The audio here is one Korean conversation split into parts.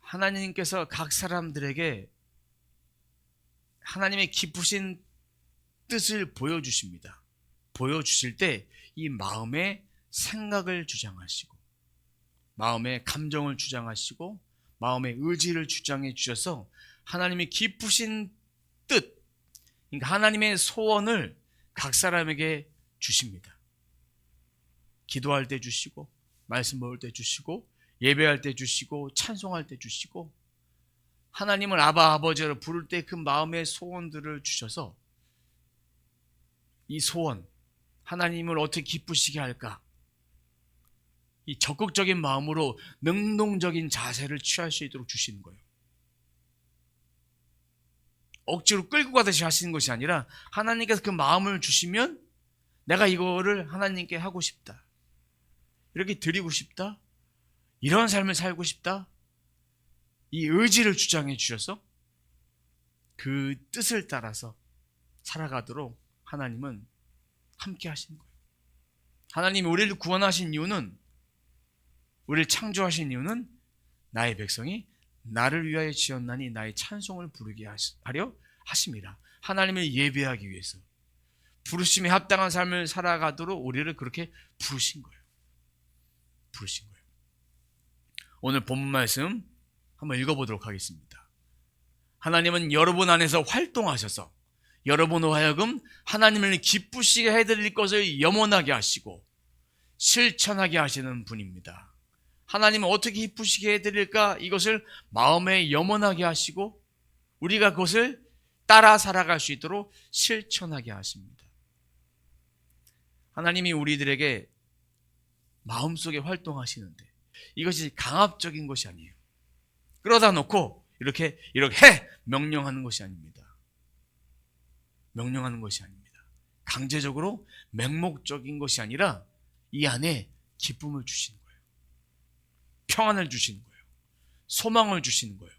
하나님께서 각 사람들에게 하나님의 깊으신 뜻을 보여주십니다. 보여주실 때 이 마음의 생각을 주장하시고, 마음의 감정을 주장하시고, 마음의 의지를 주장해 주셔서 하나님의 깊으신 뜻, 그러니까 하나님의 소원을 각 사람에게 주십니다. 기도할 때 주시고, 말씀 먹을 때 주시고, 예배할 때 주시고, 찬송할 때 주시고, 하나님을 아바 아버지로 부를 때 그 마음의 소원들을 주셔서 이 소원, 하나님을 어떻게 기쁘시게 할까? 이 적극적인 마음으로 능동적인 자세를 취할 수 있도록 주시는 거예요. 억지로 끌고 가듯이 하시는 것이 아니라 하나님께서 그 마음을 주시면 내가 이거를 하나님께 하고 싶다, 이렇게 드리고 싶다, 이런 삶을 살고 싶다, 이 의지를 주장해 주셔서 그 뜻을 따라서 살아가도록 하나님은 함께 하시는 거예요. 하나님이 우리를 구원하신 이유는, 우리를 창조하신 이유는 나의 백성이 나를 위하여 지었나니 나의 찬송을 부르게 하려 하심이라. 하나님을 예배하기 위해서, 부르심에 합당한 삶을 살아가도록 우리를 그렇게 부르신 거예요. 부르신 거예요. 오늘 본문 말씀 한번 읽어보도록 하겠습니다. 하나님은 여러분 안에서 활동하셔서 여러분으로 하여금 하나님을 기쁘시게 해드릴 것을 염원하게 하시고 실천하게 하시는 분입니다. 하나님은 어떻게 기쁘시게 해드릴까? 이것을 마음에 염원하게 하시고 우리가 그것을 따라 살아갈 수 있도록 실천하게 하십니다. 하나님이 우리들에게 마음속에 활동하시는데 이것이 강압적인 것이 아니에요. 끌어다 놓고 이렇게 해! 명령하는 것이 아닙니다. 명령하는 것이 아닙니다. 강제적으로 맹목적인 것이 아니라 이 안에 기쁨을 주시는 거예요. 평안을 주시는 거예요. 소망을 주시는 거예요.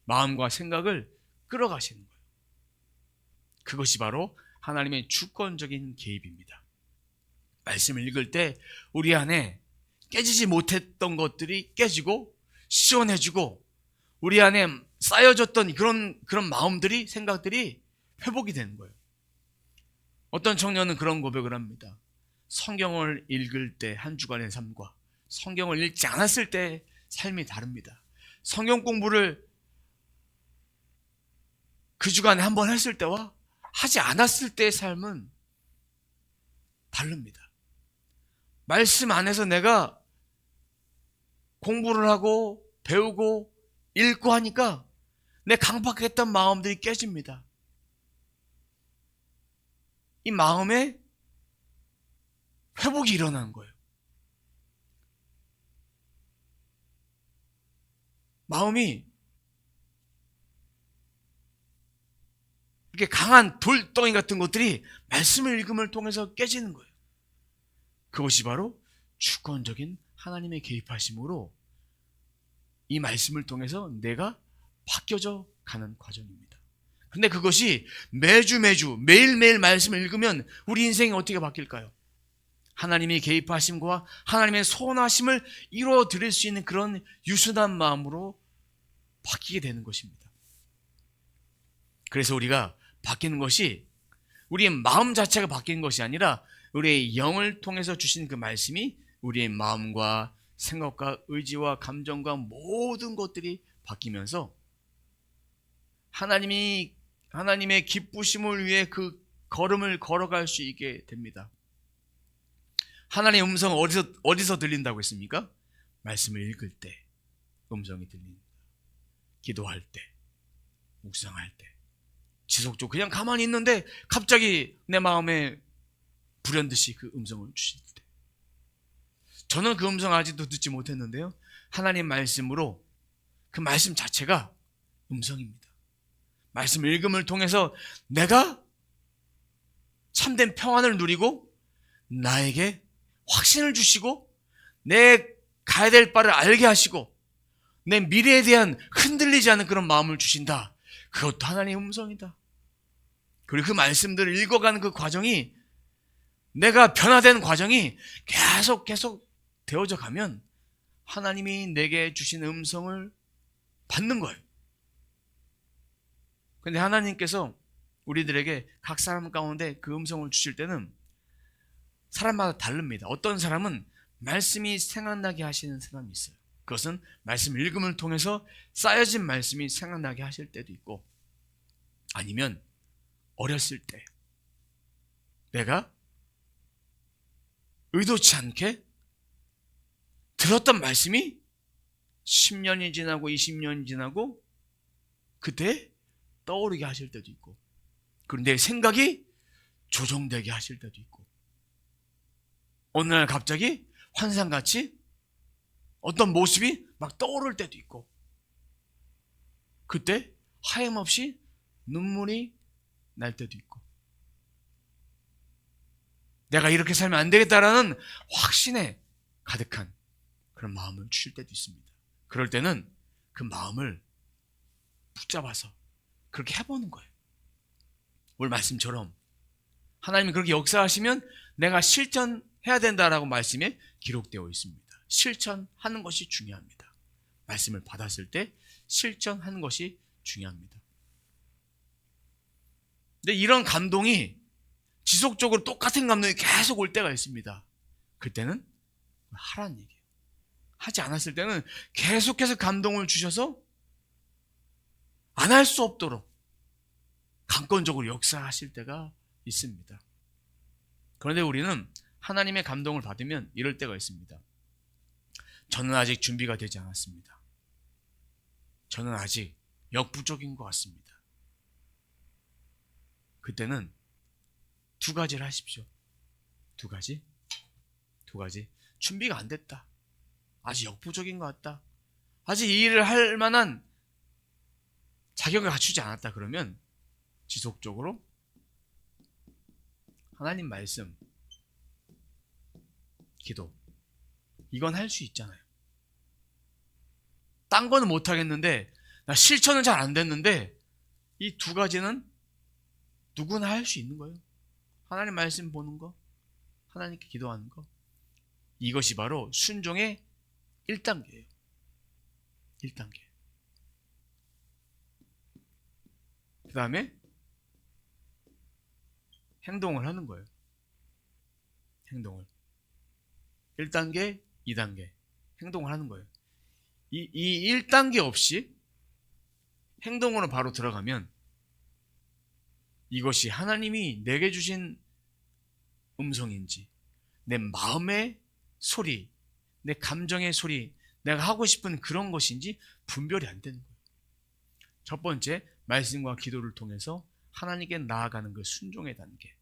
마음과 생각을 끌어가시는 거예요. 그것이 바로 하나님의 주권적인 개입입니다. 말씀을 읽을 때 우리 안에 깨지지 못했던 것들이 깨지고 시원해지고 우리 안에 쌓여졌던 그런 마음들이, 생각들이 회복이 되는 거예요. 어떤 청년은 그런 고백을 합니다. 성경을 읽을 때 한 주간의 삶과 성경을 읽지 않았을 때 삶이 다릅니다. 성경 공부를 그 주간에 한번 했을 때와 하지 않았을 때의 삶은 다릅니다. 말씀 안에서 내가 공부를 하고 배우고 읽고 하니까 내 강박했던 마음들이 깨집니다. 이 마음에 회복이 일어나는 거예요. 마음이 이렇게 강한 돌덩이 같은 것들이 말씀을 읽음을 통해서 깨지는 거예요. 그것이 바로 주권적인 하나님의 개입하심으로 이 말씀을 통해서 내가 바뀌어져 가는 과정입니다. 근데 그것이 매일매일 말씀을 읽으면 우리 인생이 어떻게 바뀔까요? 하나님의 개입하심과 하나님의 소원하심을 이루어 드릴 수 있는 그런 유순한 마음으로 바뀌게 되는 것입니다. 그래서 우리가 바뀌는 것이 우리의 마음 자체가 바뀌는 것이 아니라 우리의 영을 통해서 주신 그 말씀이 우리의 마음과 생각과 의지와 감정과 모든 것들이 바뀌면서 하나님의 기쁘심을 위해 그 걸음을 걸어갈 수 있게 됩니다. 하나님의 음성은 어디서 들린다고 했습니까? 말씀을 읽을 때 음성이 들립니다. 기도할 때, 묵상할 때, 지속적으로 그냥 가만히 있는데 갑자기 내 마음에 불현듯이 그 음성을 주실 때, 저는 그 음성 아직도 듣지 못했는데요, 하나님 말씀으로 그 말씀 자체가 음성입니다. 말씀 읽음을 통해서 내가 참된 평안을 누리고 나에게 확신을 주시고 내 가야 될 바를 알게 하시고 내 미래에 대한 흔들리지 않은 그런 마음을 주신다. 그것도 하나님의 음성이다. 그리고 그 말씀들을 읽어가는 그 과정이, 내가 변화되는 과정이 계속 되어져 가면 하나님이 내게 주신 음성을 받는 거예요. 근데 하나님께서 우리들에게 각 사람 가운데 그 음성을 주실 때는 사람마다 다릅니다. 어떤 사람은 말씀이 생각나게 하시는 사람이 있어요. 그것은 말씀 읽음을 통해서 쌓여진 말씀이 생각나게 하실 때도 있고, 아니면 어렸을 때 내가 의도치 않게 들었던 말씀이 10년이 지나고 20년이 지나고 그때 떠오르게 하실 때도 있고, 그런데 생각이 조정되게 하실 때도 있고, 어느 날 갑자기 환상같이 어떤 모습이 막 떠오를 때도 있고, 그때 하염없이 눈물이 날 때도 있고, 내가 이렇게 살면 안 되겠다라는 확신에 가득한 그런 마음을 주실 때도 있습니다. 그럴 때는 그 마음을 붙잡아서 그렇게 해보는 거예요. 오늘 말씀처럼 하나님이 그렇게 역사하시면 내가 실천해야 된다라고 말씀에 기록되어 있습니다. 실천하는 것이 중요합니다. 말씀을 받았을 때 실천하는 것이 중요합니다. 근데 이런 감동이 지속적으로 똑같은 감동이 계속 올 때가 있습니다. 그때는 하라는 얘기예요. 하지 않았을 때는 계속해서 감동을 주셔서 안 할 수 없도록 강권적으로 역사하실 때가 있습니다. 그런데 우리는 하나님의 감동을 받으면 이럴 때가 있습니다. 저는 아직 준비가 되지 않았습니다. 저는 아직 역부족인 것 같습니다. 그때는 두 가지를 하십시오. 두 가지. 준비가 안 됐다. 아직 역부족인 것 같다. 아직 이 일을 할 만한 자격을 갖추지 않았다. 그러면 지속적으로 하나님 말씀, 기도, 이건 할 수 있잖아요. 딴 거는 못 하겠는데, 나 실천은 잘 안 됐는데, 이 두 가지는 누구나 할 수 있는 거예요. 하나님 말씀 보는 거, 하나님께 기도하는 거. 이것이 바로 순종의 1단계예요. 1단계. 그 다음에 행동을 하는 거예요. 행동을. 1단계, 2단계. 행동을 하는 거예요. 이 1단계 없이 행동으로 바로 들어가면 이것이 하나님이 내게 주신 음성인지, 내 마음의 소리, 내 감정의 소리, 내가 하고 싶은 그런 것인지 분별이 안 되는 거예요. 첫 번째, 말씀과 기도를 통해서 하나님께 나아가는 그 순종의 단계.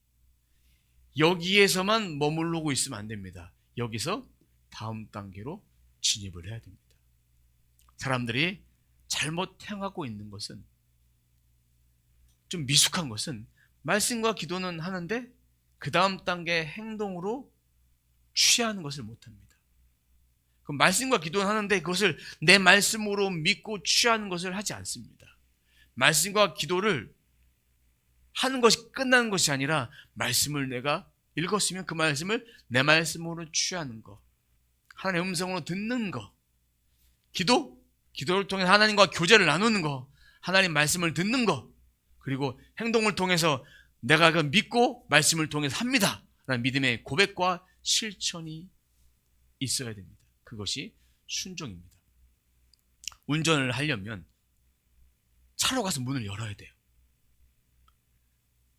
여기에서만 머무르고 있으면 안 됩니다. 여기서 다음 단계로 진입을 해야 됩니다. 사람들이 잘못 행하고 있는 것은, 좀 미숙한 것은, 말씀과 기도는 하는데 그 다음 단계 행동으로 취하는 것을 못합니다. 그럼 말씀과 기도는 하는데 그것을 내 말씀으로 믿고 취하는 것을 하지 않습니다. 말씀과 기도를 하는 것이 끝나는 것이 아니라, 말씀을 내가 읽었으면 그 말씀을 내 말씀으로 취하는 것, 하나님의 음성으로 듣는 것, 기도를 통해 하나님과 교제를 나누는 것, 하나님 말씀을 듣는 것, 그리고 행동을 통해서 내가 그 믿고 말씀을 통해서 합니다 라는 믿음의 고백과 실천이 있어야 됩니다. 그것이 순종입니다. 운전을 하려면 차로 가서 문을 열어야 돼요.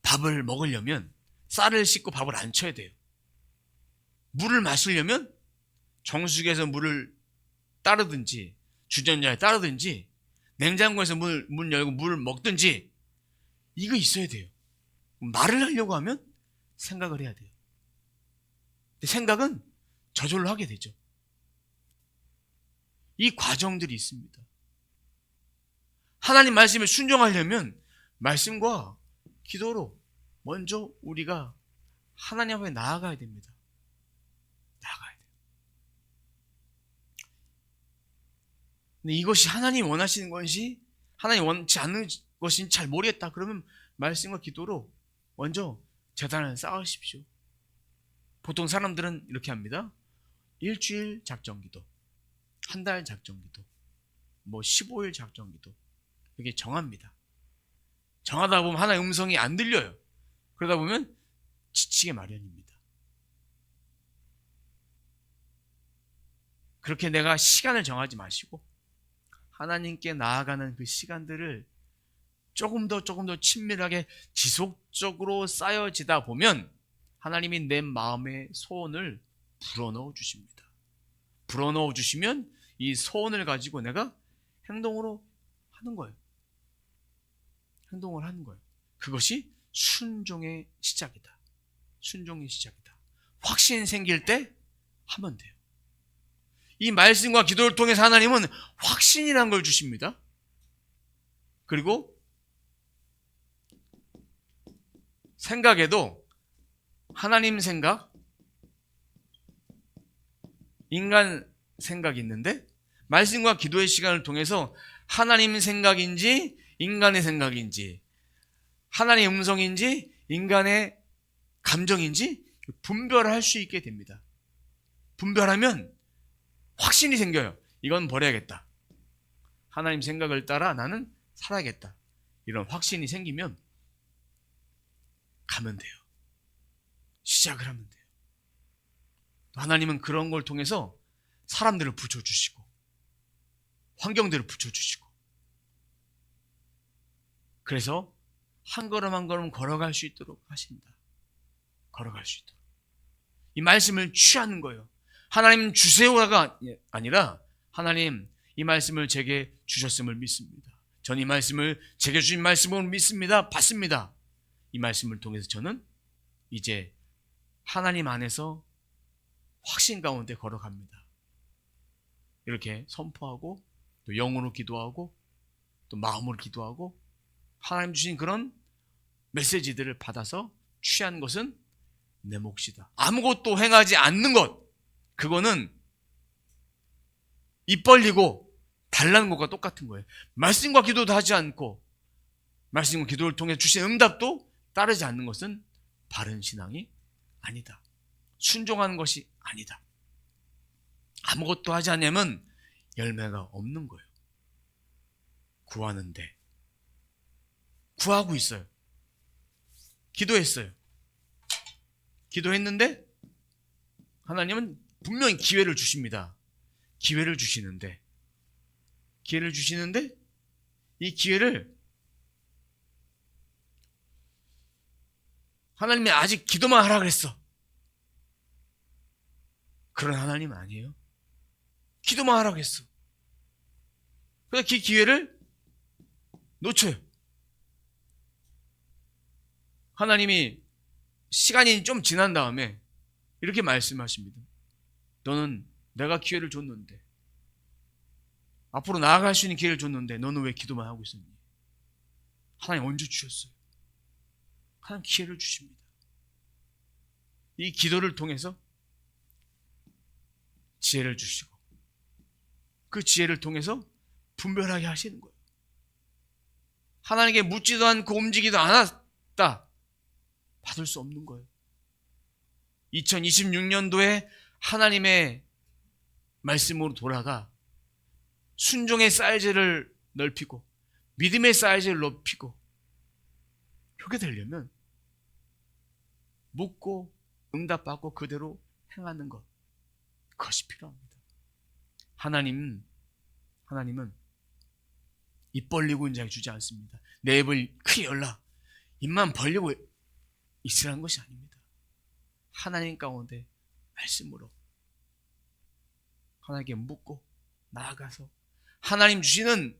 밥을 먹으려면 쌀을 씻고 밥을 안 쳐야 돼요. 물을 마시려면 정수기에서 물을 따르든지 주전자에 따르든지 냉장고에서 문 열고 물을 먹든지 이거 있어야 돼요. 말을 하려고 하면 생각을 해야 돼요. 근데 생각은 저절로 하게 되죠. 이 과정들이 있습니다. 하나님 말씀에 순종하려면 말씀과 기도로 먼저 우리가 하나님 앞에 나아가야 됩니다. 나아가야 돼요. 근데 이것이 하나님 원하시는 것인지 하나님 원치 않는 것인지 잘 모르겠다. 그러면 말씀과 기도로 먼저 재단을 쌓으십시오. 보통 사람들은 이렇게 합니다. 일주일 작정기도, 한 달 작정기도, 뭐 15일 작정기도 이렇게 정합니다. 정하다 보면 하나의 음성이 안 들려요. 그러다 보면 지치게 마련입니다. 그렇게 내가 시간을 정하지 마시고 하나님께 나아가는 그 시간들을 조금 더 친밀하게 지속적으로 쌓여지다 보면 하나님이 내 마음의 소원을 불어넣어 주십니다. 불어넣어 주시면 이 소원을 가지고 내가 행동으로 하는 거예요. 행동을 하는 거예요. 그것이 순종의 시작이다. 순종의 시작이다. 확신 생길 때 하면 돼요. 이 말씀과 기도를 통해서 하나님은 확신이라는 걸 주십니다. 그리고 생각에도 하나님 생각, 인간 생각이 있는데 말씀과 기도의 시간을 통해서 하나님 생각인지 인간의 생각인지 하나님의 음성인지 인간의 감정인지 분별할 수 있게 됩니다. 분별하면 확신이 생겨요. 이건 버려야겠다. 하나님 생각을 따라 나는 살아야겠다. 이런 확신이 생기면 가면 돼요. 시작을 하면 돼요. 하나님은 그런 걸 통해서 사람들을 붙여주시고 환경들을 붙여주시고 그래서 한 걸음 한 걸음 걸어갈 수 있도록 하신다. 걸어갈 수 있도록. 이 말씀을 취하는 거예요. 하나님 주세요가 아니라 하나님 이 말씀을 제게 주셨음을 믿습니다. 전 이 말씀을 제게 주신 말씀을 믿습니다. 받습니다. 이 말씀을 통해서 저는 이제 하나님 안에서 확신 가운데 걸어갑니다. 이렇게 선포하고 또 영으로 기도하고 또 마음으로 기도하고 하나님 주신 그런 메시지들을 받아서 취한 것은 내 몫이다. 아무것도 행하지 않는 것, 그거는 입 벌리고 달라는 것과 똑같은 거예요. 말씀과 기도도 하지 않고 말씀과 기도를 통해 주신 응답도 따르지 않는 것은 바른 신앙이 아니다. 순종하는 것이 아니다. 아무것도 하지 않으면 열매가 없는 거예요. 구하는데 구하고 있어요. 기도했어요. 기도했는데 하나님은 분명히 기회를 주십니다. 기회를 주시는데 이 기회를 하나님이 아직 기도만 하라 그랬어. 그런 하나님은 아니에요. 기도만 하라 그랬어. 그래서 그 기회를 놓쳐요. 하나님이 시간이 좀 지난 다음에 이렇게 말씀하십니다. 너는 내가 기회를 줬는데 앞으로 나아갈 수 있는 기회를 줬는데 너는 왜 기도만 하고 있었니? 하나님 언제 주셨어요? 하나님 기회를 주십니다. 이 기도를 통해서 지혜를 주시고 그 지혜를 통해서 분별하게 하시는 거예요. 하나님께 묻지도 않고 움직이지도 않았다. 받을 수 없는 거예요. 2026년도에 하나님의 말씀으로 돌아가 순종의 사이즈를 넓히고 믿음의 사이즈를 높이고 그렇게 되려면 묻고 응답받고 그대로 행하는 것, 그것이 필요합니다. 하나님은 입 벌리고 있는 자에게 주지 않습니다. 내 입을 크게 열라 입만 벌리고 있으라는 것이 아닙니다. 하나님 가운데 말씀으로 하나님께 묻고 나아가서 하나님 주시는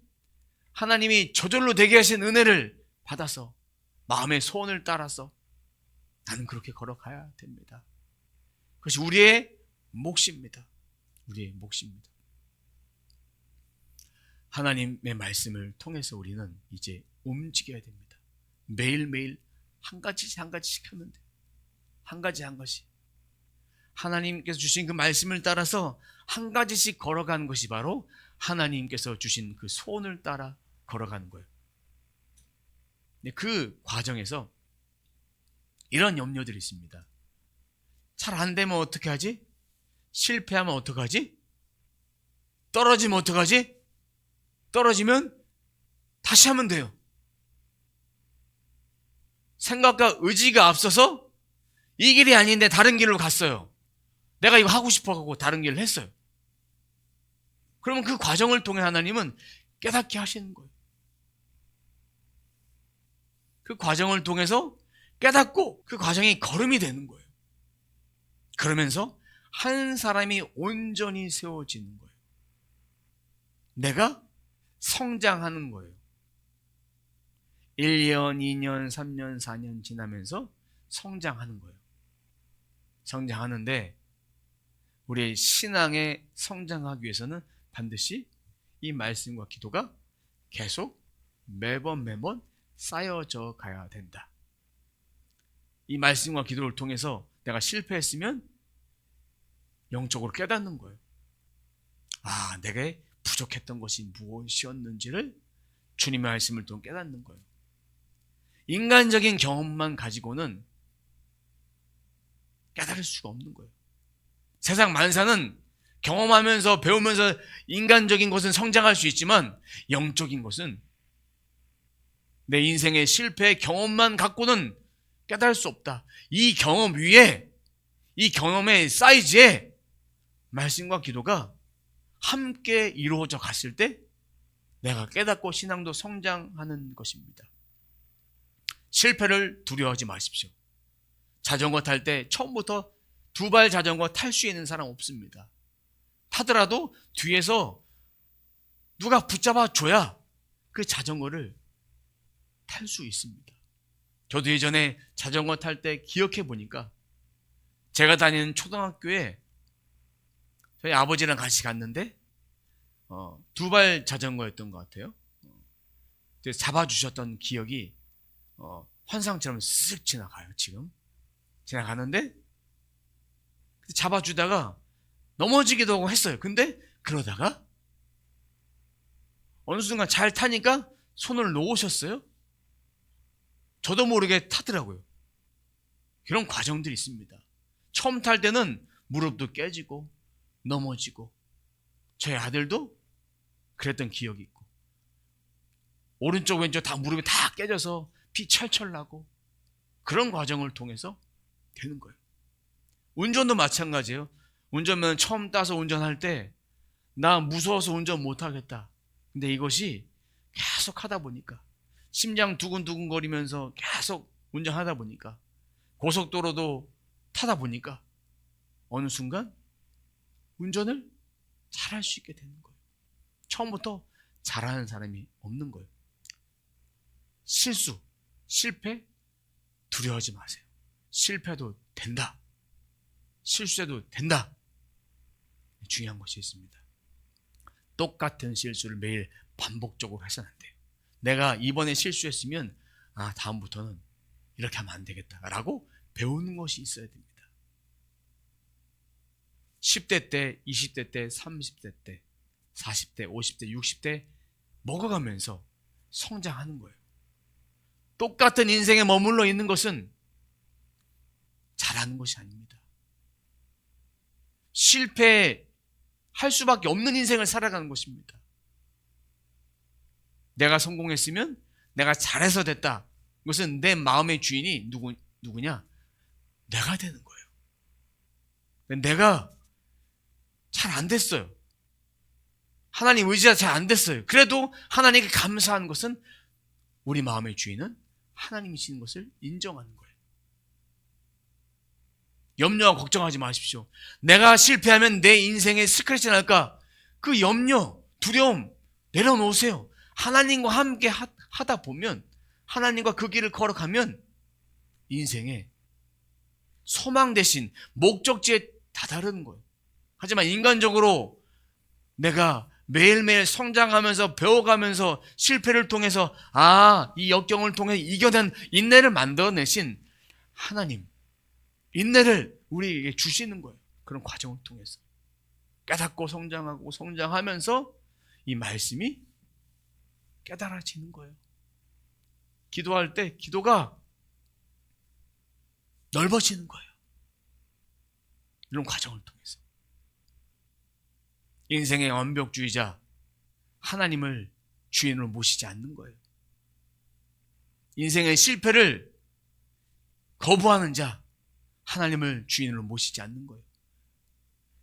하나님이 저절로 되게 하신 은혜를 받아서 마음의 소원을 따라서 나는 그렇게 걸어가야 됩니다. 그것이 우리의 몫입니다. 우리의 몫입니다. 하나님의 말씀을 통해서 우리는 이제 움직여야 됩니다. 매일매일 한 가지씩 하면 돼요. 한 가지. 하나님께서 주신 그 말씀을 따라서 한 가지씩 걸어가는 것이 바로 하나님께서 주신 그 소원을 따라 걸어가는 거예요. 그 과정에서 이런 염려들이 있습니다. 잘 안 되면 어떻게 하지? 실패하면 어떻게 하지? 떨어지면 어떡하지? 떨어지면 다시 하면 돼요. 생각과 의지가 앞서서 이 길이 아닌데 다른 길로 갔어요. 내가 이거 하고 싶어가고 다른 길을 했어요. 그러면 그 과정을 통해 하나님은 깨닫게 하시는 거예요. 그 과정을 통해서 깨닫고 그 과정이 걸음이 되는 거예요. 그러면서 한 사람이 온전히 세워지는 거예요. 내가 성장하는 거예요. 1년, 2년, 3년, 4년 지나면서 성장하는 거예요. 성장하는데 우리의 신앙에 성장하기 위해서는 반드시 이 말씀과 기도가 계속 매번 쌓여져 가야 된다. 이 말씀과 기도를 통해서 내가 실패했으면 영적으로 깨닫는 거예요. 아, 내게 부족했던 것이 무엇이었는지를 주님의 말씀을 통해 깨닫는 거예요. 인간적인 경험만 가지고는 깨달을 수가 없는 거예요. 세상 만사는 경험하면서 배우면서 인간적인 것은 성장할 수 있지만 영적인 것은 내 인생의 실패의 경험만 갖고는 깨달을 수 없다. 이 경험 위에, 이 경험의 사이즈에 말씀과 기도가 함께 이루어져 갔을 때 내가 깨닫고 신앙도 성장하는 것입니다. 실패를 두려워하지 마십시오. 자전거 탈 때 처음부터 두 발 자전거 탈 수 있는 사람 없습니다. 타더라도 뒤에서 누가 붙잡아 줘야 그 자전거를 탈 수 있습니다. 저도 예전에 자전거 탈 때 기억해 보니까 제가 다니는 초등학교에 저희 아버지랑 같이 갔는데 두 발 자전거였던 것 같아요. 그래서 잡아주셨던 기억이 환상처럼 쓱 지나가요. 지금 지나가는데 잡아주다가 넘어지기도 하고 했어요. 근데 그러다가 어느 순간 잘 타니까 손을 놓으셨어요. 저도 모르게 타더라고요. 그런 과정들이 있습니다. 처음 탈 때는 무릎도 깨지고 넘어지고 저희 아들도 그랬던 기억이 있고 오른쪽 왼쪽 다 무릎이 다 깨져서 피 철철 나고 그런 과정을 통해서 되는 거예요. 운전도 마찬가지예요. 운전면 처음 따서 운전할 때 나 무서워서 운전 못하겠다. 근데 이것이 계속 하다 보니까 심장 두근두근 거리면서 계속 운전하다 보니까 고속도로도 타다 보니까 어느 순간 운전을 잘할 수 있게 되는 거예요. 처음부터 잘하는 사람이 없는 거예요. 실수, 실패 두려워하지 마세요. 실패도 된다. 실수해도 된다. 중요한 것이 있습니다. 똑같은 실수를 매일 반복적으로 해서는 안 돼요. 내가 이번에 실수했으면 다음부터는 이렇게 하면 안 되겠다라고 배우는 것이 있어야 됩니다. 10대 때, 20대 때, 30대 때, 40대, 50대, 60대 먹어가면서 성장하는 거예요. 똑같은 인생에 머물러 있는 것은 잘하는 것이 아닙니다. 실패할 수밖에 없는 인생을 살아가는 것입니다. 내가 성공했으면 내가 잘해서 됐다. 이것은 내 마음의 주인이 누구냐? 내가 되는 거예요. 내가 잘 안 됐어요. 하나님 의지가 잘 안 됐어요. 그래도 하나님께 감사하는 것은 우리 마음의 주인은 하나님이시는 것을 인정하는 거예요. 염려와 걱정하지 마십시오. 내가 실패하면 내 인생에 스크래치 날까? 그 염려, 두려움 내려놓으세요. 하나님과 함께 하다 보면 하나님과 그 길을 걸어가면 인생에 소망 대신 목적지에 다다르는 거예요. 하지만 인간적으로 내가 매일매일 성장하면서 배워가면서 실패를 통해서 이 역경을 통해 이겨낸 인내를 만들어내신 하나님, 인내를 우리에게 주시는 거예요. 그런 과정을 통해서 깨닫고 성장하고 성장하면서 이 말씀이 깨달아지는 거예요. 기도할 때 기도가 넓어지는 거예요. 이런 과정을 통해서. 인생의 완벽주의자 하나님을 주인으로 모시지 않는 거예요. 인생의 실패를 거부하는 자 하나님을 주인으로 모시지 않는 거예요.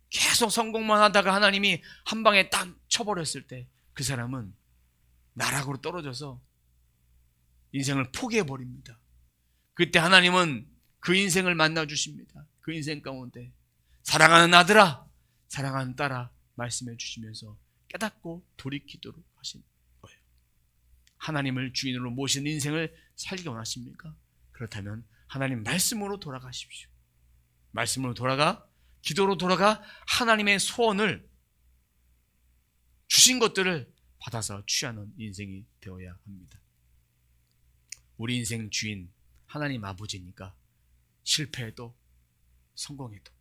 계속 성공만 하다가 하나님이 한 방에 딱 쳐버렸을 때 그 사람은 나락으로 떨어져서 인생을 포기해버립니다. 그때 하나님은 그 인생을 만나주십니다. 그 인생 가운데 사랑하는 아들아, 사랑하는 딸아 말씀해 주시면서 깨닫고 돌이키도록 하신 거예요. 하나님을 주인으로 모신 인생을 살기 원하십니까? 그렇다면 하나님 말씀으로 돌아가십시오. 말씀으로 돌아가, 기도로 돌아가 하나님의 소원을 주신 것들을 받아서 취하는 인생이 되어야 합니다. 우리 인생 주인 하나님 아버지니까 실패해도 성공해도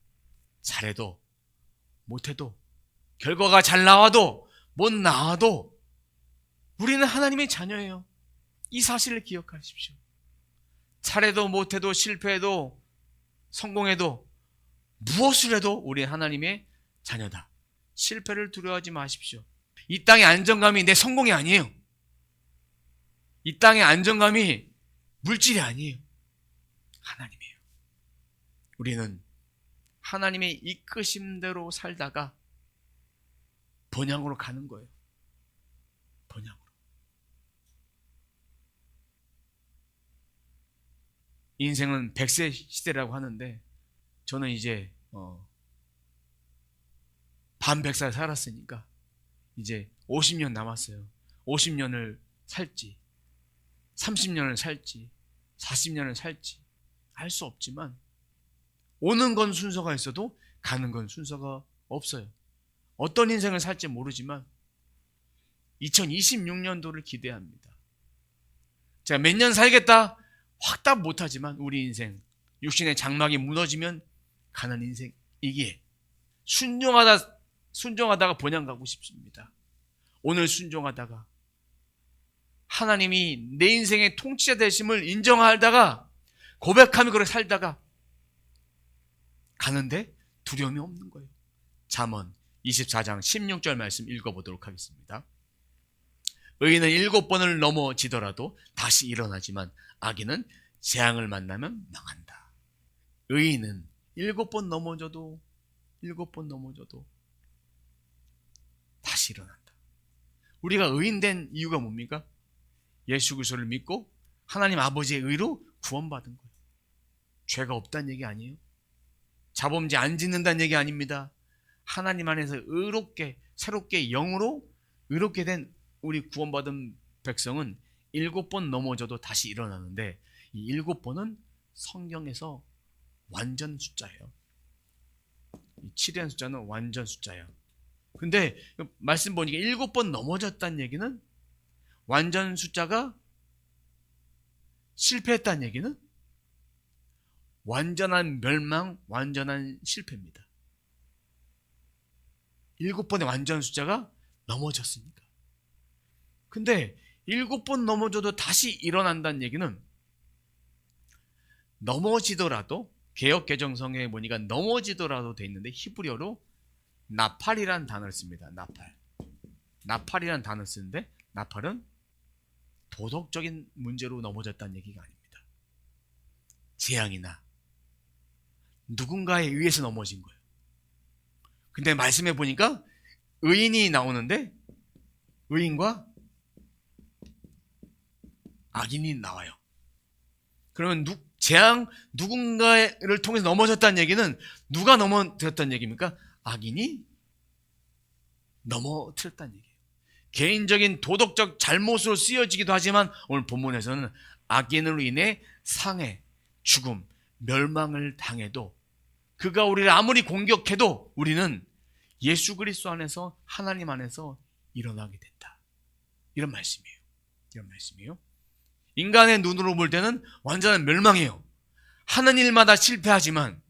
잘해도 못해도 결과가 잘 나와도 못 나와도 우리는 하나님의 자녀예요. 이 사실을 기억하십시오. 잘해도 못해도 실패해도 성공해도 무엇을 해도 우리 하나님의 자녀다. 실패를 두려워하지 마십시오. 이 땅의 안정감이 내 성공이 아니에요. 이 땅의 안정감이 물질이 아니에요. 하나님이에요. 우리는 하나님의 이끄심대로 살다가 번향으로 가는 거예요. 번향으로. 인생은 100세 시대라고 하는데 저는 이제 반 100살 살았으니까 이제 50년 남았어요. 50년을 살지 30년을 살지 40년을 살지 알 수 없지만 오는 건 순서가 있어도 가는 건 순서가 없어요. 어떤 인생을 살지 모르지만 2026년도를 기대합니다. 제가 몇 년 살겠다 확답 못하지만 우리 인생 육신의 장막이 무너지면 가는 인생이기에 순종하다가 번향 가고 싶습니다. 오늘 순종하다가 하나님이 내 인생의 통치자 되심을 인정하다가 고백하며 그렇게 살다가 가는데 두려움이 없는 거예요. 잠언 24장 16절 말씀 읽어보도록 하겠습니다. 의인은 7번을 넘어지더라도 다시 일어나지만 악인은 재앙을 만나면 망한다. 의인은 7번 넘어져도 다시 일어난다. 우리가 의인된 이유가 뭡니까? 예수 그리스도를 믿고 하나님 아버지의 의로 구원받은 거예요. 죄가 없다는 얘기 아니에요. 자범죄 안 짓는다는 얘기 아닙니다. 하나님 안에서 의롭게 새롭게 영으로 의롭게 된 우리 구원받은 백성은 7번 넘어져도 다시 일어나는데 이 7번은 성경에서 완전 숫자예요. 이 7이라는 숫자는 완전 숫자예요. 근데 말씀 보니까 7번 넘어졌다는 얘기는 완전 숫자가 실패했다는 얘기는 완전한 멸망, 완전한 실패입니다. 7번의 완전 숫자가 넘어졌으니까. 근데 7번 넘어져도 다시 일어난다는 얘기는 넘어지더라도 개역개정성에 보니까 넘어지더라도 돼 있는데 히브리어로 나팔이라는 단어를 씁니다. 나팔이라는 단어를 쓰는데 나팔은 도덕적인 문제로 넘어졌다는 얘기가 아닙니다. 재앙이나 누군가에 의해서 넘어진 거예요. 근데 말씀해 보니까 의인이 나오는데 의인과 악인이 나와요. 그러면 재앙 누군가를 통해서 넘어졌다는 얘기는 누가 넘어뜨렸다는 얘기입니까? 악인이 넘어뜨렸다는 얘기예요. 개인적인 도덕적 잘못으로 쓰여지기도 하지만 오늘 본문에서는 악인으로 인해 상해, 죽음, 멸망을 당해도 그가 우리를 아무리 공격해도 우리는 예수 그리스도 안에서 하나님 안에서 일어나게 된다. 이런 말씀이에요. 인간의 눈으로 볼 때는 완전한 멸망이에요. 하는 일마다 실패하지만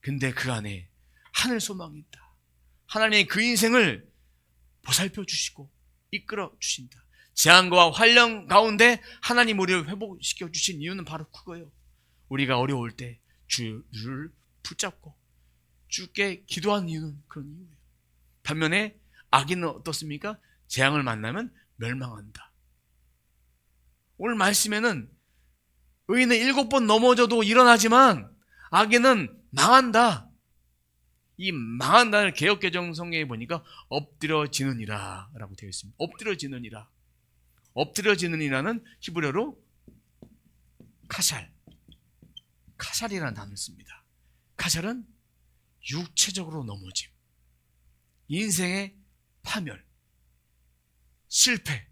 근데 그 안에 하늘 소망이 있다. 하나님이 그 인생을 보살펴 주시고 이끌어 주신다. 재앙과 환령 가운데 하나님 우리를 회복시켜 주신 이유는 바로 그거예요. 우리가 어려울 때 주를 붙잡고 주께 기도한 이유는 그런 이유예요. 반면에 악인은 어떻습니까? 재앙을 만나면 멸망한다. 오늘 말씀에는 의인은 7번 넘어져도 일어나지만 악인은 망한다. 이 망한다를 개역개정 성경에 보니까 엎드려지느니라 라고 되어 있습니다. 엎드려지느니라. 엎드려지느니라는 히브리어로 카샬이라는 단어를 씁니다. 카샬은 육체적으로 넘어짐, 인생의 파멸, 실패.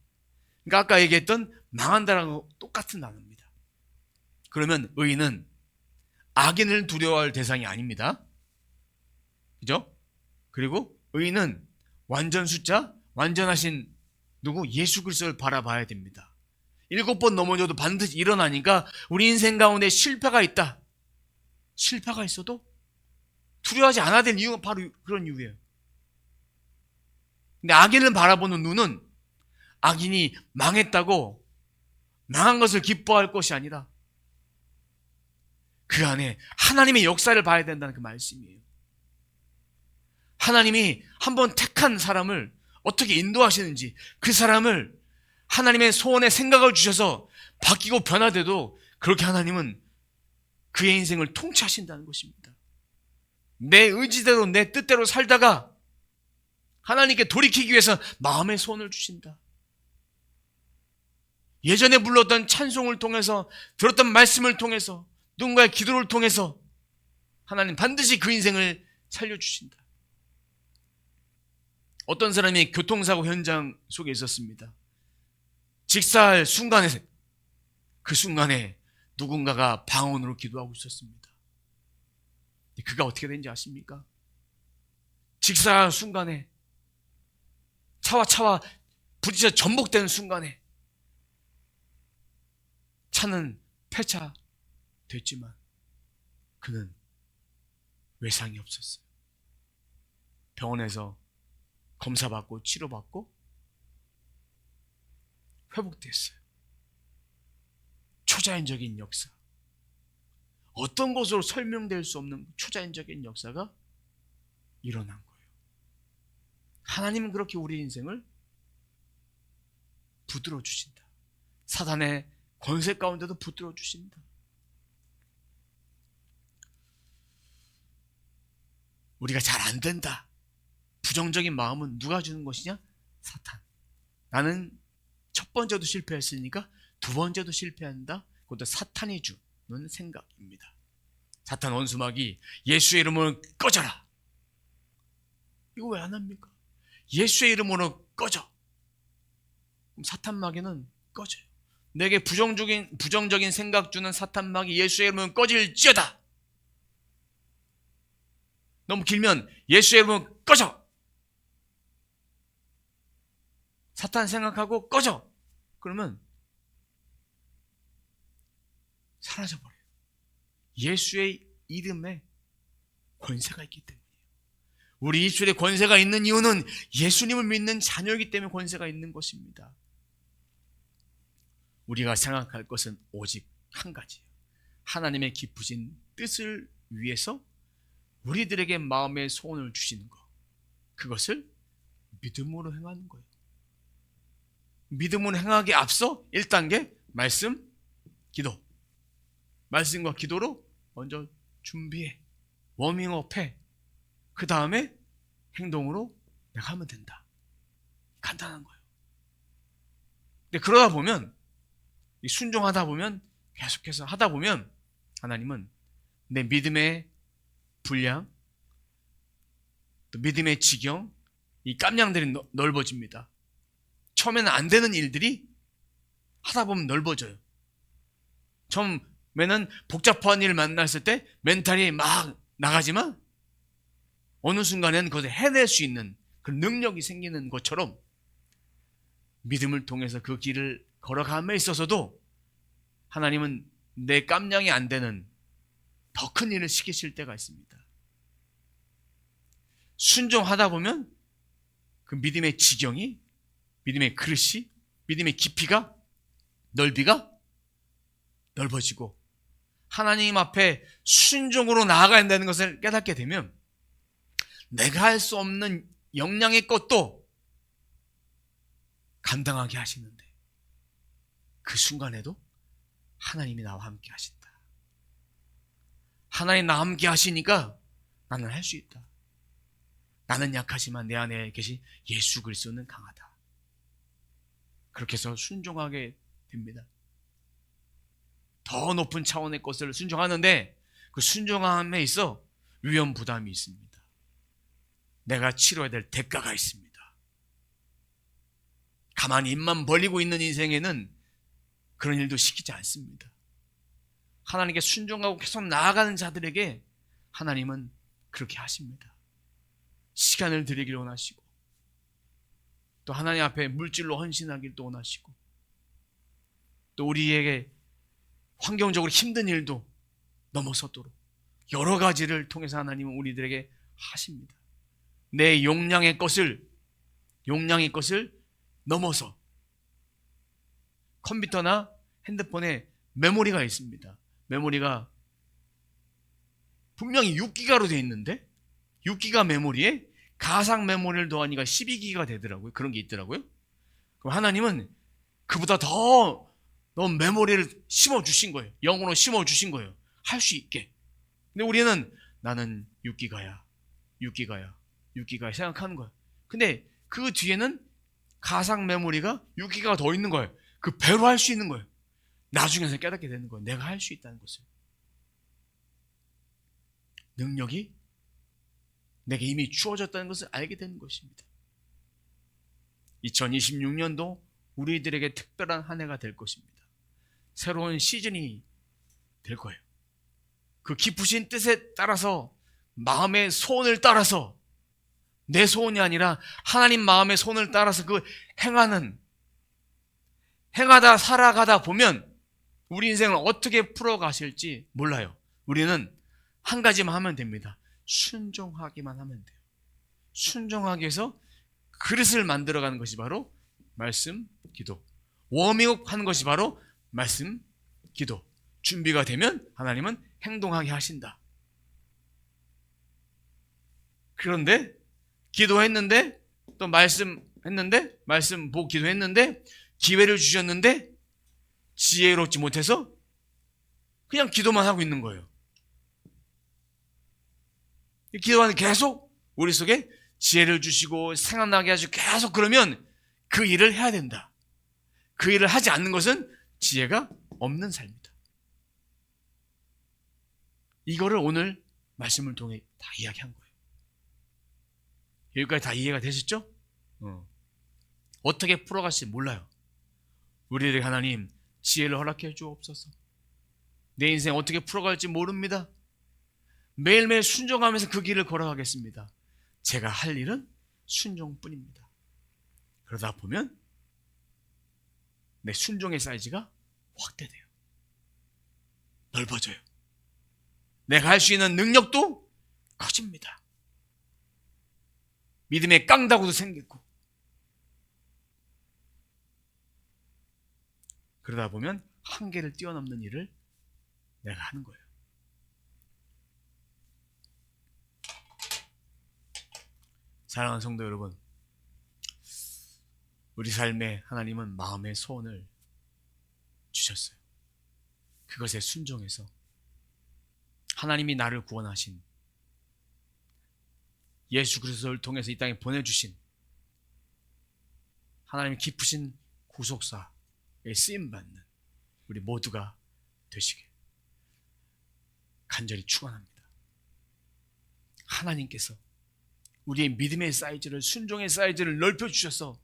그러니까 아까 얘기했던 망한다라고 똑같은 단어입니다. 그러면 의인은 악인을 두려워할 대상이 아닙니다. 그죠? 그리고 의인은 완전하신 누구? 예수 그리스도를 바라봐야 됩니다. 7번 넘어져도 반드시 일어나니까 우리 인생 가운데 실패가 있다. 실패가 있어도 두려워하지 않아야 될 이유가 바로 그런 이유예요. 근데 악인을 바라보는 눈은 악인이 망했다고 망한 것을 기뻐할 것이 아니라 그 안에 하나님의 역사를 봐야 된다는 그 말씀이에요. 하나님이 한번 택한 사람을 어떻게 인도하시는지, 그 사람을 하나님의 소원에 생각을 주셔서 바뀌고 변화돼도 그렇게 하나님은 그의 인생을 통치하신다는 것입니다. 내 의지대로 내 뜻대로 살다가 하나님께 돌이키기 위해서 마음의 소원을 주신다. 예전에 불렀던 찬송을 통해서, 들었던 말씀을 통해서, 누군가의 기도를 통해서 하나님 반드시 그 인생을 살려주신다. 어떤 사람이 교통사고 현장 속에 있었습니다. 직사할 순간에, 그 순간에 누군가가 방언으로 기도하고 있었습니다. 그가 어떻게 된지 아십니까? 직사할 순간에 차와 부딪혀 전복되는 순간에 차는 폐차됐지만 그는 외상이 없었어요. 병원에서 검사받고 치료받고 회복됐어요. 초자연적인 역사, 어떤 것으로 설명될 수 없는 초자연적인 역사가 일어난 거예요. 하나님은 그렇게 우리 인생을 붙들어 주신다. 사단의 권세 가운데도 붙들어 주신다. 우리가 잘 안 된다, 부정적인 마음은 누가 주는 것이냐? 사탄. 나는 첫 번째도 실패했으니까 두 번째도 실패한다. 그것도 사탄이 주는 생각입니다. 사탄 원수마귀 예수의 이름으로 꺼져라. 이거 왜 안 합니까? 예수의 이름으로 꺼져. 그럼 사탄 마귀는 꺼져요. 내게 부정적인 생각 주는 사탄 마귀 예수의 이름으로 꺼질지어다. 너무 길면 예수의 이름으로 꺼져. 사탄 생각하고 꺼져. 그러면 사라져버려요. 예수의 이름에 권세가 있기 때문이에요. 우리 입술에 권세가 있는 이유는 예수님을 믿는 자녀이기 때문에 권세가 있는 것입니다. 우리가 생각할 것은 오직 한 가지예요. 하나님의 기쁘신 뜻을 위해서 우리들에게 마음의 소원을 주시는 것, 그것을 믿음으로 행하는 거예요. 믿음으로 행하기에 앞서 1단계 말씀, 기도. 말씀과 기도로 먼저 준비해, 워밍업해. 그 다음에 행동으로 내가 하면 된다. 간단한 거예요. 근데 그러다 보면, 순종하다 보면, 계속해서 하다 보면 하나님은 내 믿음의 분량, 또 믿음의 지경, 이 깜냥들이 넓어집니다. 처음에는 안 되는 일들이 하다 보면 넓어져요. 처음에는 복잡한 일을 만났을 때 멘탈이 막 나가지만 어느 순간에는 그것을 해낼 수 있는 그 능력이 생기는 것처럼 믿음을 통해서 그 길을 걸어감에 있어서도 하나님은 내 깜냥이 안 되는 더 큰 일을 시키실 때가 있습니다. 순종하다 보면 그 믿음의 지경이, 믿음의 그릇이, 믿음의 깊이가, 넓이가 넓어지고 하나님 앞에 순종으로 나아가야 한다는 것을 깨닫게 되면 내가 할 수 없는 영양의 것도 감당하게 하시는데 그 순간에도 하나님이 나와 함께 하신다. 하나님 나와 함께 하시니까 나는 할 수 있다. 나는 약하지만 내 안에 계신 예수 그리스도는 강하다. 그렇게 해서 순종하게 됩니다. 더 높은 차원의 것을 순종하는데 그 순종함에 있어 위험 부담이 있습니다. 내가 치러야 될 대가가 있습니다. 가만히 입만 벌리고 있는 인생에는 그런 일도 시키지 않습니다. 하나님께 순종하고 계속 나아가는 자들에게 하나님은 그렇게 하십니다. 시간을 드리길 원하시고 또 하나님 앞에 물질로 헌신하길 또 원하시고 또 우리에게 환경적으로 힘든 일도 넘어서도록 여러 가지를 통해서 하나님은 우리들에게 하십니다. 내 용량의 것을 넘어서 컴퓨터나 핸드폰에 메모리가 있습니다. 메모리가 분명히 6기가로 되어 있는데 6기가 메모리에 가상 메모리를 더하니까 12기가 되더라고요. 그런 게 있더라고요. 그럼 하나님은 그보다 더 메모리를 심어주신 거예요. 영으로 심어주신 거예요. 할 수 있게. 근데 우리는 나는 6기가야 생각하는 거예요. 근데 그 뒤에는 가상 메모리가 6기가가 더 있는 거예요. 그 배로 할 수 있는 거예요. 나중에서 깨닫게 되는 거예요. 내가 할 수 있다는 것을. 능력이 내게 이미 주어졌다는 것을 알게 되는 것입니다. 2026년도 우리들에게 특별한 한 해가 될 것입니다. 새로운 시즌이 될 거예요. 그 깊으신 뜻에 따라서 마음의 소원을 따라서 내 소원이 아니라 하나님 마음의 소원을 따라서 그 행하다 살아가다 보면 우리 인생을 어떻게 풀어가실지 몰라요. 우리는 한 가지만 하면 됩니다. 순종하기만 하면 돼요. 순종하기 위해서 그릇을 만들어가는 것이 바로 말씀, 기도. 워밍업 하는 것이 바로 말씀, 기도. 준비가 되면 하나님은 행동하게 하신다. 그런데 기도했는데 또 말씀했는데 말씀 보고 기도했는데 기회를 주셨는데 지혜롭지 못해서 그냥 기도만 하고 있는 거예요. 기도하는 계속 우리 속에 지혜를 주시고 생각나게 하시고 계속 그러면 그 일을 해야 된다. 그 일을 하지 않는 것은 지혜가 없는 삶이다. 이거를 오늘 말씀을 통해 다 이야기한 거예요. 여기까지 다 이해가 되셨죠? 어떻게 풀어갈지 몰라요. 우리에게 하나님 지혜를 허락해 주옵소서. 내 인생 어떻게 풀어갈지 모릅니다. 매일매일 순종하면서 그 길을 걸어가겠습니다. 제가 할 일은 순종뿐입니다. 그러다 보면 내 순종의 사이즈가 확대돼요. 넓어져요. 내가 할 수 있는 능력도 커집니다. 믿음의 깡다구도 생기고 그러다 보면 한계를 뛰어넘는 일을 내가 하는 거예요. 사랑하는 성도 여러분, 우리 삶에 하나님은 마음의 소원을 주셨어요. 그것에 순종해서 하나님이 나를 구원하신 예수 그리스도를 통해서 이 땅에 보내주신 하나님의 깊으신 구속사에 쓰임받는 우리 모두가 되시길 간절히 축원합니다. 하나님께서 우리의 믿음의 사이즈를, 순종의 사이즈를 넓혀주셔서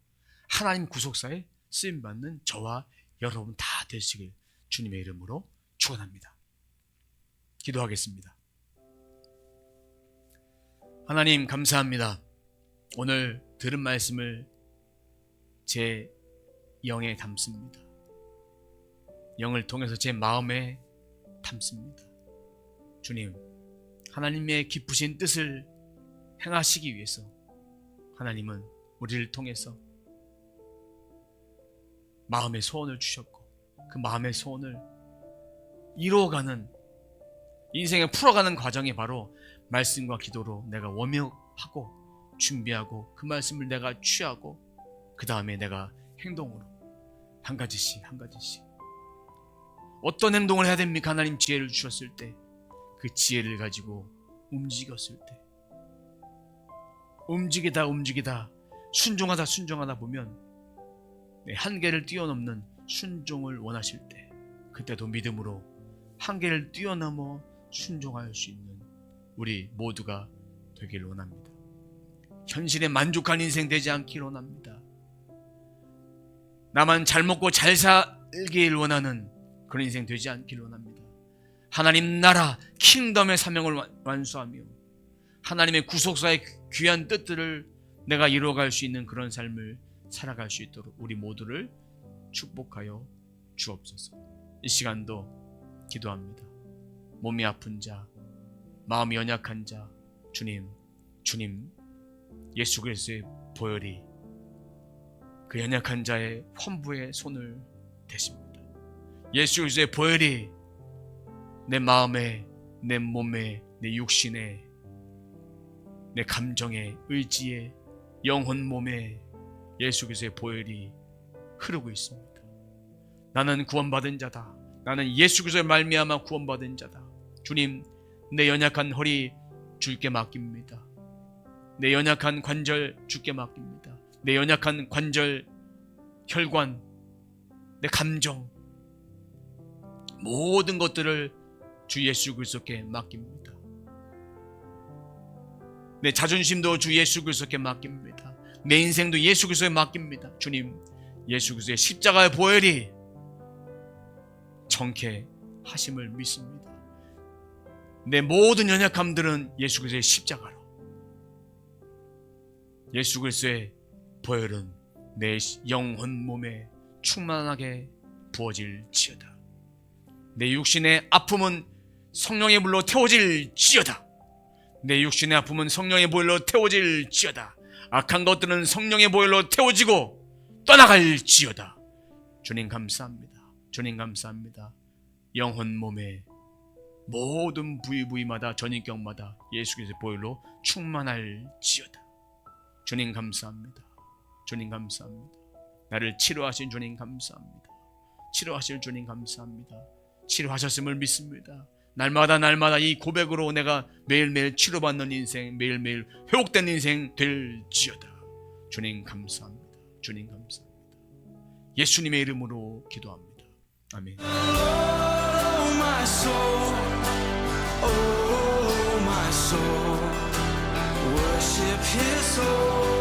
하나님 구속사에 쓰임받는 저와 여러분 다 되시길 주님의 이름으로 축원합니다. 기도하겠습니다. 하나님 감사합니다. 오늘 들은 말씀을 제 영에 담습니다. 영을 통해서 제 마음에 담습니다. 주님, 하나님의 깊으신 뜻을 행하시기 위해서 하나님은 우리를 통해서 마음의 소원을 주셨고 그 마음의 소원을 이루어가는 인생을 풀어가는 과정이 바로 말씀과 기도로 내가 워밍업하고 준비하고 그 말씀을 내가 취하고 그 다음에 내가 행동으로 한 가지씩 어떤 행동을 해야 됩니까? 하나님 지혜를 주셨을 때 그 지혜를 가지고 움직였을 때 움직이다 순종하다 보면 한계를 뛰어넘는 순종을 원하실 때 그때도 믿음으로 한계를 뛰어넘어 순종할 수 있는 우리 모두가 되길 원합니다. 현실에 만족한 인생 되지 않길 원합니다. 나만 잘 먹고 잘 살길 원하는 그런 인생 되지 않길 원합니다. 하나님 나라 킹덤의 사명을 완수하며 하나님의 구속사의 귀한 뜻들을 내가 이루어갈 수 있는 그런 삶을 살아갈 수 있도록 우리 모두를 축복하여 주옵소서. 이 시간도 기도합니다. 몸이 아픈 자, 마음이 연약한 자, 주님 예수 그리스도의 보혈이 그 연약한 자의 환부의 손을 대십니다. 예수 그리스도의 보혈이 내 마음에, 내 몸에, 내 육신에, 내 감정에, 의지에, 영혼 몸에 예수 그리스도의 보혈이 흐르고 있습니다. 나는 구원받은 자다. 나는 예수 그리스도의 말미암아 구원받은 자다. 주님, 내 연약한 허리 주께 맡깁니다. 내 연약한 관절 주께 맡깁니다. 내 연약한 관절, 혈관, 내 감정, 모든 것들을 주 예수 그리스도께 맡깁니다. 내 자존심도 주 예수 그리스도께 맡깁니다. 내 인생도 예수 그리스도에 맡깁니다. 주님, 예수 그리스도의 십자가의 보혈이 정케 하심을 믿습니다. 내 모든 연약함들은 예수 그리스도의 십자가로, 예수 그리스도의 보혈은 내 영혼 몸에 충만하게 부어질지어다. 내 육신의 아픔은 성령의 물로 태워질지어다. 내 육신의 아픔은 성령의 보혈로 태워질지어다. 악한 것들은 성령의 보혈로 태워지고 떠나갈지어다. 주님 감사합니다. 주님 감사합니다. 영혼 몸의 모든 부위마다 전인격마다 예수 그리스도의 보혈로 충만할지어다. 주님 감사합니다. 주님 감사합니다. 나를 치료하신 주님 감사합니다. 치료하실 주님 감사합니다. 치료하셨음을 믿습니다. 날마다 이 고백으로 내가 매일매일 치료받는 인생, 매일매일 회복된 인생 될지어다. 주님 감사합니다. 주님 감사합니다. 예수님의 이름으로 기도합니다. 아멘. Oh my soul, oh my soul, worship His soul.